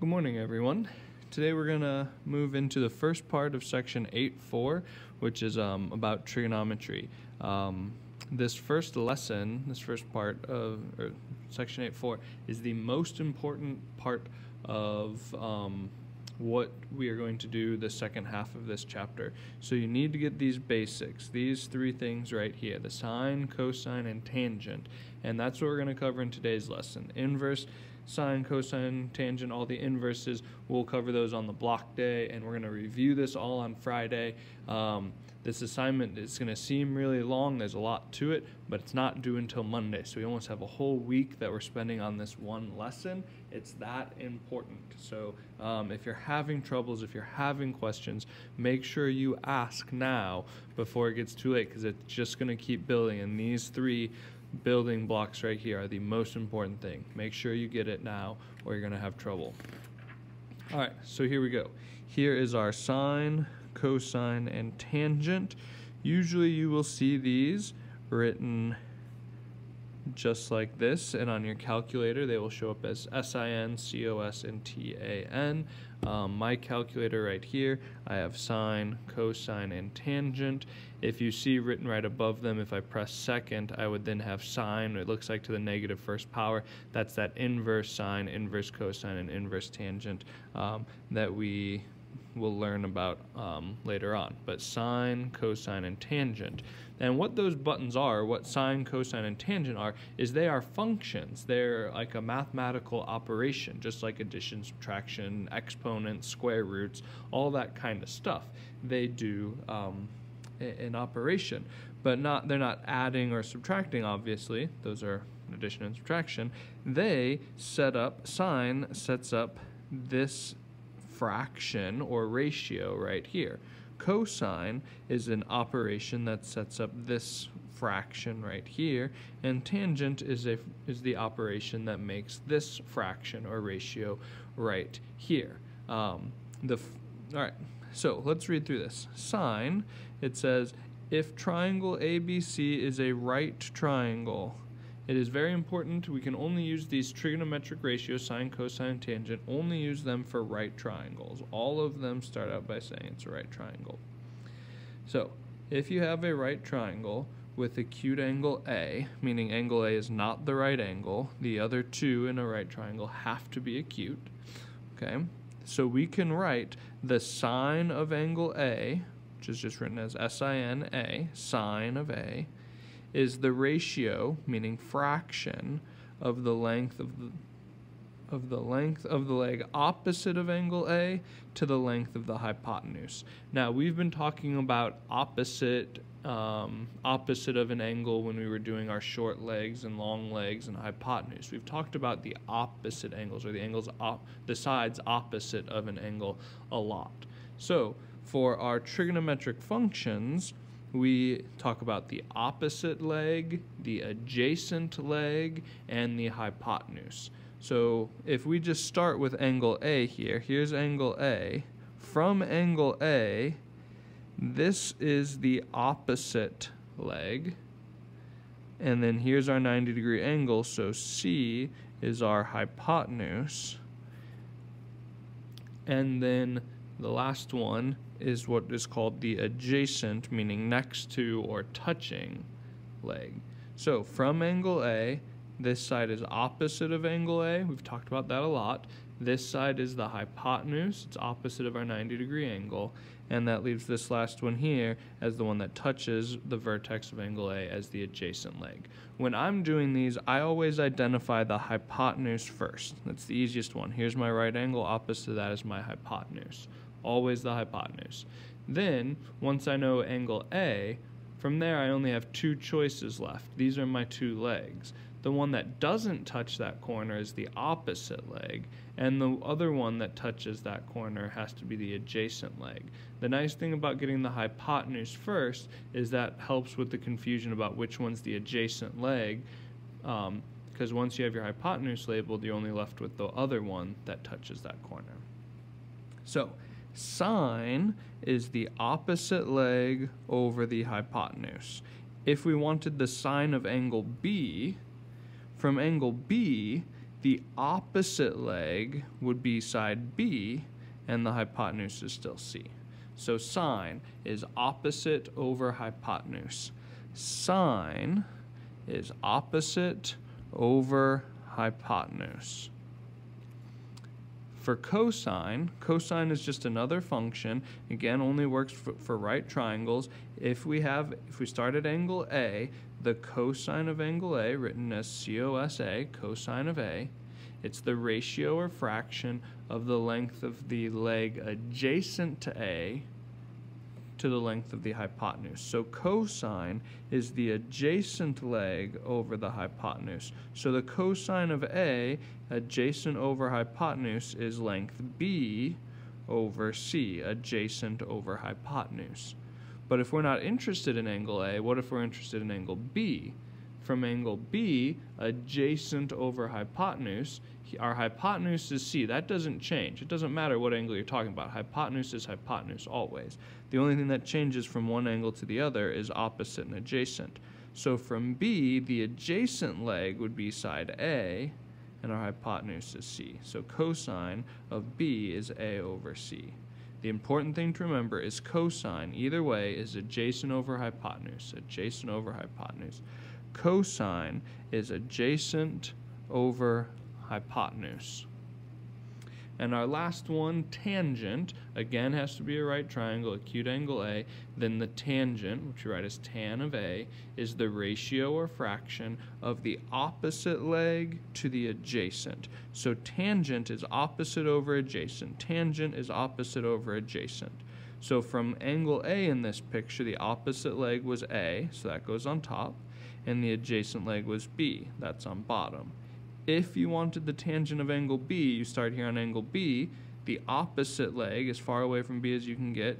Good morning, everyone. Today we're going to move into the first part of section 8.4, which is about trigonometry. This first lesson, this first part of section 8.4 is the most important part of what we are going to do the second half of this chapter. So you need to get these basics, these three things right here, the sine, cosine, and tangent. And that's what we're going to cover in today's lesson. Inverse, sine, cosine, tangent, all the inverses, we'll cover those on the block day, and we're going to review this all on Friday. This assignment is going to seem really long, there's a lot to it, but it's not due until Monday, so we almost have a whole week that we're spending on this one lesson. It's that important. So if you're having troubles, if you're having questions, make sure you ask now before it gets too late, because it's just going to keep building, and these three building blocks right here are the most important thing. Make sure you get it now or you're going to have trouble. All right, so here we go. Here is our sine, cosine, and tangent. Usually you will see these written just like this, and on your calculator they will show up as sin, cos, and tan. My calculator right here, I have sine, cosine, and tangent. If you see written right above them, if I press second, I would then have sine. It looks like to the negative first power. That's that inverse sine, inverse cosine, and inverse tangent that we will learn about later on. But sine, cosine, and tangent. And what those buttons are, what sine, cosine, and tangent are, is they are functions. They're like a mathematical operation, just like addition, subtraction, exponents, square roots, all that kind of stuff. They do an operation, but they're not adding or subtracting, obviously. Those are addition and subtraction. They set up, sine sets up this fraction or ratio right here. Cosine is an operation that sets up this fraction right here, and tangent is the operation that makes this fraction or ratio right here. All right, so let's read through this. Sine, it says, if triangle ABC is a right triangle, it is very important. We can only use these trigonometric ratios, sine, cosine, tangent, only use them for right triangles. All of them start out by saying it's a right triangle. So, if you have a right triangle with acute angle A, meaning angle A is not the right angle, the other two in a right triangle have to be acute, okay? So we can write the sine of angle A, which is just written as S-I-N-A, sine of A, is the ratio, meaning fraction, of the length of the leg opposite of angle A to the length of the hypotenuse. Now, we've been talking about opposite of an angle when we were doing our short legs and long legs and hypotenuse. We've talked about the opposite angles, or the sides opposite of an angle, a lot. So, for our trigonometric functions, we talk about the opposite leg, the adjacent leg, and the hypotenuse. So if we just start with angle A here, here's angle A. From angle A, this is the opposite leg. And then here's our 90-degree angle, so C is our hypotenuse. And then the last one is what is called the adjacent, meaning next to or touching leg. So from angle A, this side is opposite of angle A. We've talked about that a lot. This side is the hypotenuse. It's opposite of our 90-degree angle. And that leaves this last one here as the one that touches the vertex of angle A as the adjacent leg. When I'm doing these, I always identify the hypotenuse first. That's the easiest one. Here's my right angle. Opposite of that is my hypotenuse. Always the hypotenuse. Then, once I know angle A, from there I only have two choices left. These are my two legs. The one that doesn't touch that corner is the opposite leg, and the other one that touches that corner has to be the adjacent leg. The nice thing about getting the hypotenuse first is that helps with the confusion about which one's the adjacent leg, because once you have your hypotenuse labeled, you're only left with the other one that touches that corner. So, sine is the opposite leg over the hypotenuse. If we wanted the sine of angle B, from angle B, the opposite leg would be side B, and the hypotenuse is still C. So sine is opposite over hypotenuse. Sine is opposite over hypotenuse. For cosine, cosine is just another function. Again, only works for right triangles. If we start at angle A, the cosine of angle A, written as COSA, cosine of A, it's the ratio or fraction of the length of the leg adjacent to A to the length of the hypotenuse. So cosine is the adjacent leg over the hypotenuse. So the cosine of A, adjacent over hypotenuse, is length B over C, adjacent over hypotenuse. But if we're not interested in angle A, what if we're interested in angle B? From angle B, adjacent over hypotenuse, our hypotenuse is C. That doesn't change. It doesn't matter what angle you're talking about. Hypotenuse is hypotenuse always. The only thing that changes from one angle to the other is opposite and adjacent. So from B, the adjacent leg would be side A, and our hypotenuse is C. So cosine of B is A over C. The important thing to remember is cosine, either way, is adjacent over hypotenuse. Adjacent over hypotenuse. Cosine is adjacent over hypotenuse. And our last one, tangent, again has to be a right triangle, acute angle A. Then the tangent, which we write as tan of A, is the ratio or fraction of the opposite leg to the adjacent. So tangent is opposite over adjacent. Tangent is opposite over adjacent. So from angle A in this picture, the opposite leg was A, so that goes on top, and the adjacent leg was B, that's on bottom. If you wanted the tangent of angle B, you start here on angle B. The opposite leg, as far away from B as you can get,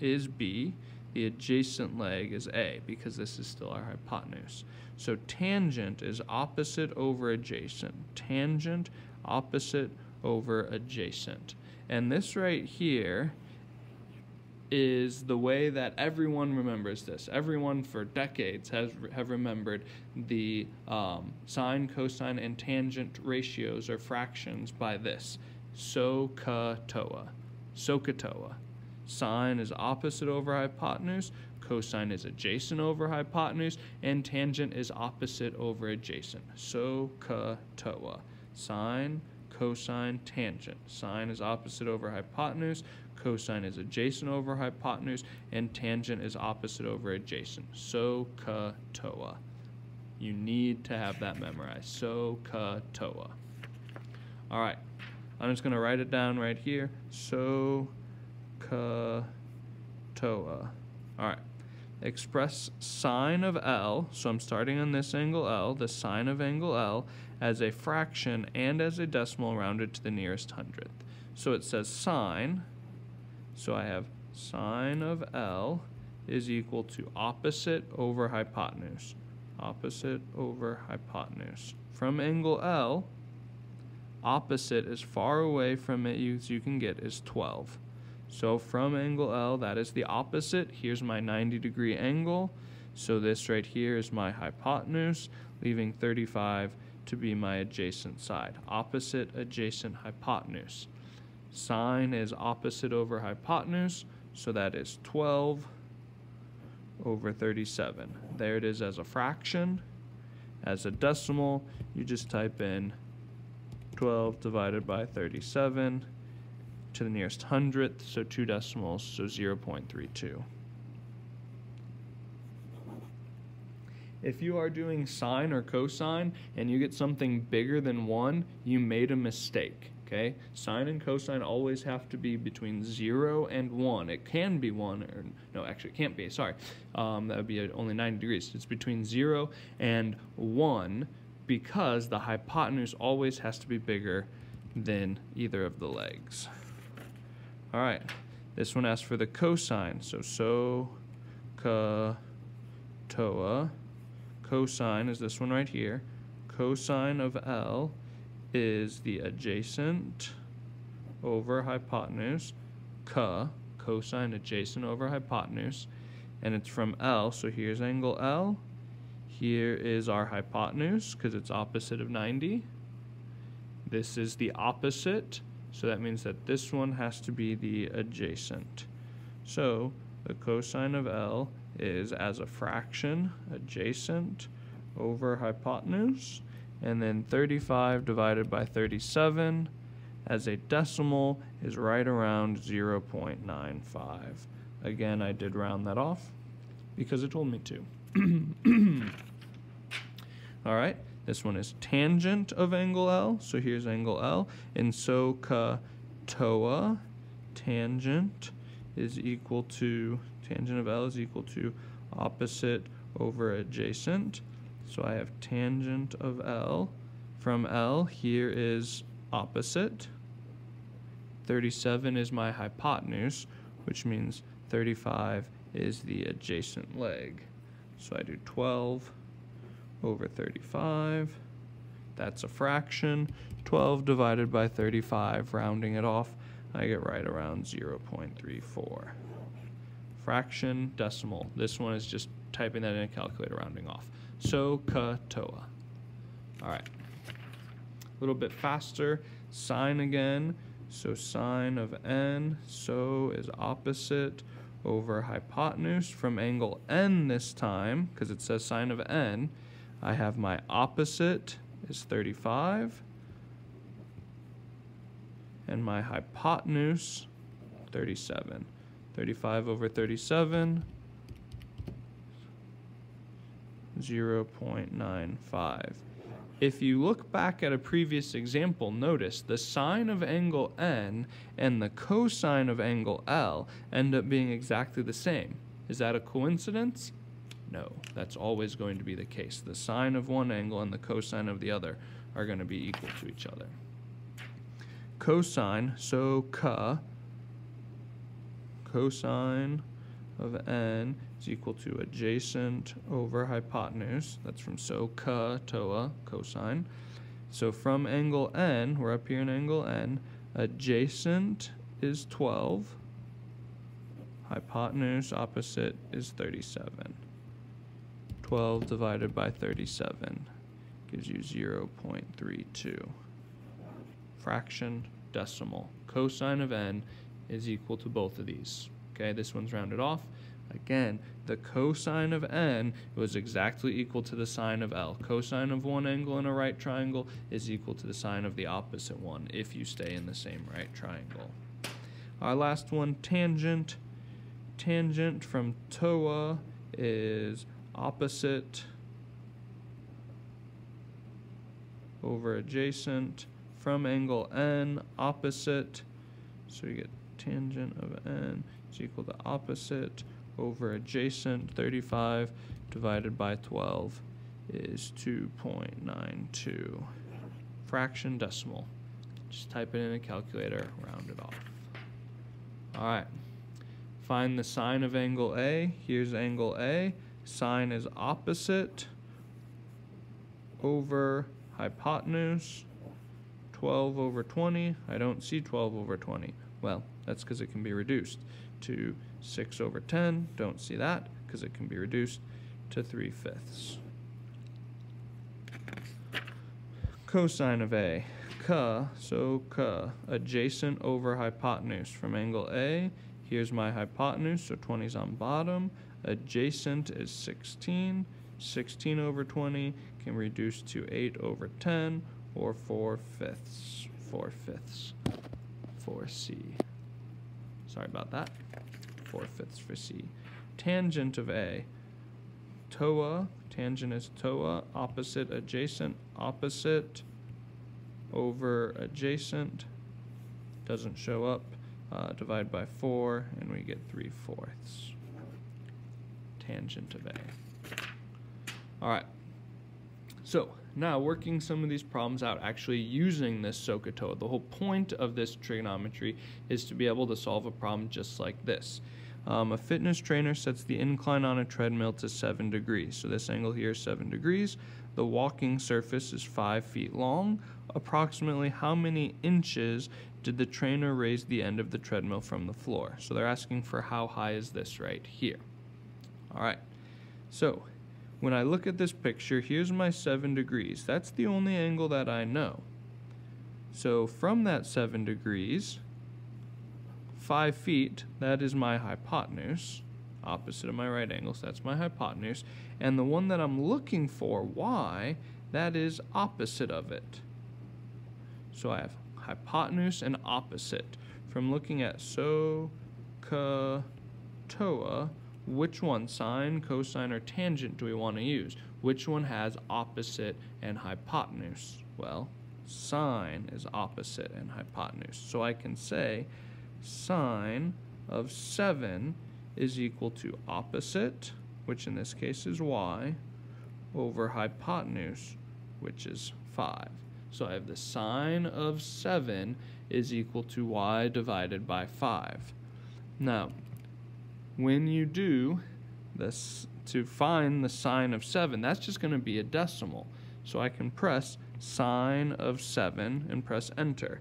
is B. The adjacent leg is A, because this is still our hypotenuse. So tangent is opposite over adjacent. Tangent, opposite over adjacent. And this right here is the way that everyone remembers this. Everyone for decades have remembered the sine, cosine, and tangent ratios or fractions by this. SOHCAHTOA. SOHCAHTOA. Sine is opposite over hypotenuse, cosine is adjacent over hypotenuse, and tangent is opposite over adjacent. SOHCAHTOA. Sine, cosine, tangent. Sine is opposite over hypotenuse, cosine is adjacent over hypotenuse, and tangent is opposite over adjacent. SOHCAHTOA. You need to have that memorized. SOHCAHTOA. All right, I'm just going to write it down right here. SOHCAHTOA. All right, express sine of L, so I'm starting on this angle L, the sine of angle L, as a fraction and as a decimal rounded to the nearest hundredth. So it says sine, so I have sine of L is equal to opposite over hypotenuse. Opposite over hypotenuse. From angle L, opposite as far away from it as you can get is 12. So from angle L, that is the opposite. Here's my 90-degree angle. So this right here is my hypotenuse, leaving 35 to be my adjacent side. Opposite, adjacent, hypotenuse. Sine is opposite over hypotenuse, so that is 12 over 37. There it is as a fraction. As a decimal, you just type in 12 divided by 37 to the nearest hundredth, so 2 decimals, so 0.32. If you are doing sine or cosine and you get something bigger than 1, you made a mistake. Okay? Sine and cosine always have to be between 0 and 1. It can be 1, or no, actually it can't be, sorry. That would be only 90 degrees. It's between 0 and 1 because the hypotenuse always has to be bigger than either of the legs. All right, this one asks for the cosine, so SOHCAHTOA. Cosine is this one right here. Cosine of L is the adjacent over hypotenuse, cosine adjacent over hypotenuse, and it's from L, so here's angle L, here is our hypotenuse, because it's opposite of 90, This is the opposite, so that means that this one has to be the adjacent. So the cosine of L is as a fraction, adjacent over hypotenuse, and then 35 divided by 37 as a decimal is right around 0.95. Again, I did round that off because it told me to. All right, this one is tangent of angle L, so here's angle L, and so TOA, tangent is equal to, tangent of L is equal to opposite over adjacent. So I have tangent of L. From L, here is opposite. 37 is my hypotenuse, which means 35 is the adjacent leg. So I do 12 over 35. That's a fraction. 12 divided by 35, rounding it off, I get right around 0.34. Fraction, decimal. This one is just typing that in a calculator, rounding off. So TOA. All right. A little bit faster. Sine again. So sine of n, so is opposite over hypotenuse. From angle n this time, because it says sine of n, I have my opposite is 35, and my hypotenuse, 37. 35 over 37, 0.95. If you look back at a previous example, notice the sine of angle n and the cosine of angle L end up being exactly the same. Is that a coincidence? No, that's always going to be the case. The sine of one angle and the cosine of the other are going to be equal to each other. Cosine, so cosine of n is equal to adjacent over hypotenuse. That's from so TOA, cosine. So from angle n, we're up here in angle n, adjacent is 12, hypotenuse opposite is 37. 12 divided by 37 gives you 0.32. Fraction, decimal. Cosine of n is equal to both of these. Okay, this one's rounded off. Again, the cosine of n was exactly equal to the sine of L. Cosine of one angle in a right triangle is equal to the sine of the opposite one if you stay in the same right triangle. Our last one, tangent. Tangent from TOA is opposite over adjacent. From angle n, opposite. So you get tangent of n is equal to opposite over adjacent. 35 divided by 12 is 2.92. Fraction, decimal. Just type it in a calculator, round it off. All right. Find the sine of angle A. Here's angle A. Sine is opposite over hypotenuse. 12 over 20. I don't see 12 over 20. Well, that's because it can be reduced to 6 over 10. Don't see that because it can be reduced to 3/5. Cosine of A. Adjacent over hypotenuse. From angle A, here's my hypotenuse, so 20 is on bottom. Adjacent is 16. 16 over 20 can reduce to 8 over 10, or 4/5. 4/5 for C. Sorry about that. 4/5 for C. Tangent of A. TOA. Tangent is TOA. Opposite, adjacent. Opposite over adjacent. Doesn't show up. Divide by 4, and we get 3/4. Tangent of A. All right. So now working some of these problems out, actually using this SOHCAHTOA. The whole point of this trigonometry is to be able to solve a problem just like this. A fitness trainer sets the incline on a treadmill to 7 degrees. So this angle here is 7 degrees. The walking surface is 5 feet long. Approximately how many inches did the trainer raise the end of the treadmill from the floor? So they're asking for how high is this right here. All right. So when I look at this picture, here's my 7 degrees. That's the only angle that I know. So from that 7 degrees, 5 feet, that is my hypotenuse, opposite of my right angle, so that's my hypotenuse. And the one that I'm looking for, y, that is opposite of it. So I have hypotenuse and opposite. From looking at SOHCAHTOA, which one, sine, cosine, or tangent do we want to use? Which one has opposite and hypotenuse? Well, sine is opposite and hypotenuse. So I can say sine of 7 is equal to opposite, which in this case is y, over hypotenuse, which is 5. So I have the sine of 7 is equal to y divided by 5. Now, when you do this to find the sine of 7, that's just going to be a decimal. So I can press sine of 7 and press enter.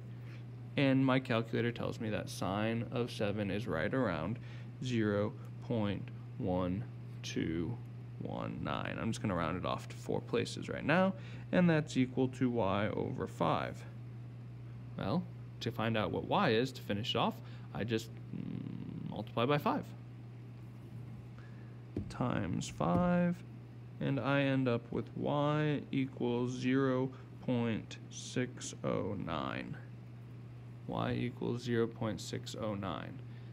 And my calculator tells me that sine of 7 is right around 0.1219. I'm just going to round it off to 4 places right now, and that's equal to y over 5. Well, to find out what y is, to finish off, I just multiply by 5. Times 5, and I end up with y equals 0.609. Y equals 0.609.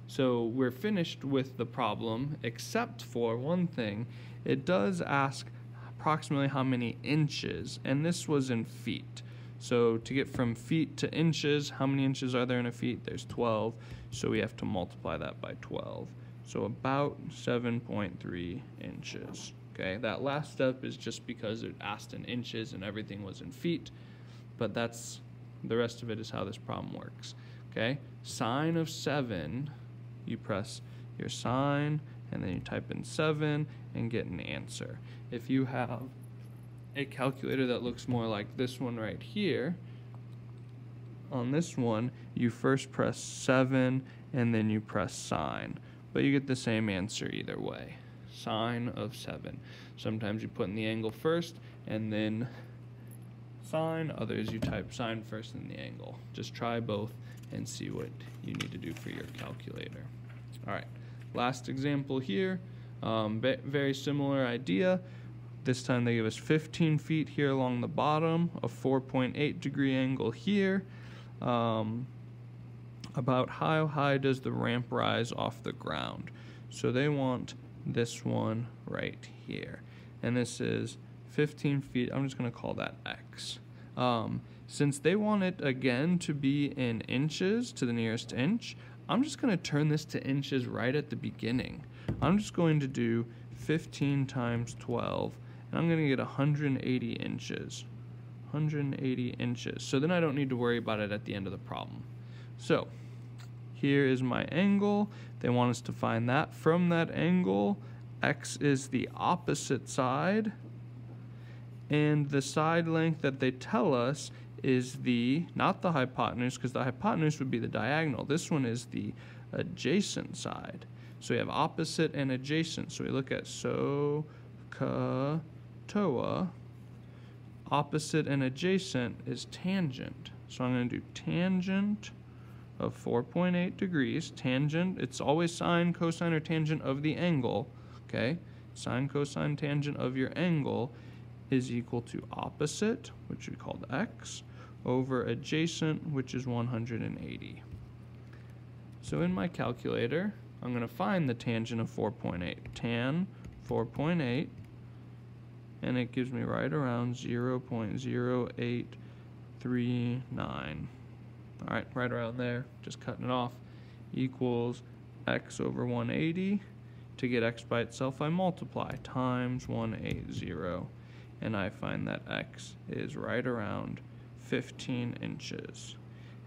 So we're finished with the problem, except for one thing. It does ask approximately how many inches, and this was in feet. So to get from feet to inches, how many inches are there in a feet? There's 12, so we have to multiply that by 12. So about 7.3 inches. Okay, that last step is just because it asked in inches and everything was in feet, but that's the rest of it is how this problem works. Okay, sine of 7, you press your sine and then you type in 7 and get an answer. If you have a calculator that looks more like this one right here, on this one you first press 7 and then you press sine, but you get the same answer either way. Sine of 7. Sometimes you put in the angle first and then sine, others you type sine first and the angle. Just try both and see what you need to do for your calculator. Alright, last example here, very similar idea. This time they give us 15 feet here along the bottom, a 4.8 degree angle here. About how high does the ramp rise off the ground? So they want this one right here. And this is 15 feet. I'm just going to call that x. Since they want it again to be in inches to the nearest inch, I'm just going to turn this to inches right at the beginning. I'm just going to do 15 times 12, and I'm going to get 180 inches. 180 inches. So then I don't need to worry about it at the end of the problem. So here is my angle. They want us to find that. From that angle, x is the opposite side, and the side length that they tell us is not the hypotenuse, because the hypotenuse would be the diagonal. This one is the adjacent side. So we have opposite and adjacent. So we look at SOHCAHTOA. Opposite and adjacent is tangent. So I'm going to do tangent of 4.8 degrees. Tangent, it's always sine, cosine, or tangent of the angle. Okay? Sine, cosine, tangent of your angle is equal to opposite, which we called x, over adjacent, which is 180. So in my calculator, I'm going to find the tangent of 4.8. Tan 4.8, and it gives me right around 0.0839. Alright, right around there, just cutting it off, equals x over 180. To get x by itself, I multiply, times 180. And I find that x is right around 15 inches.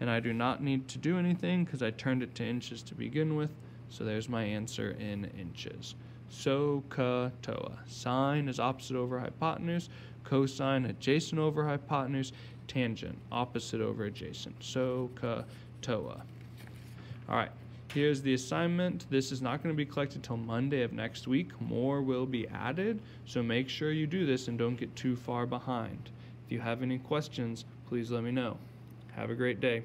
And I do not need to do anything because I turned it to inches to begin with, so there's my answer in inches. SOHCAHTOA. Sine is opposite over hypotenuse, cosine adjacent over hypotenuse, tangent opposite over adjacent. SOHCAHTOA. Alright, here's the assignment. This is not going to be collected till Monday of next week. More will be added, so make sure you do this and don't get too far behind. If you have any questions, please let me know. Have a great day.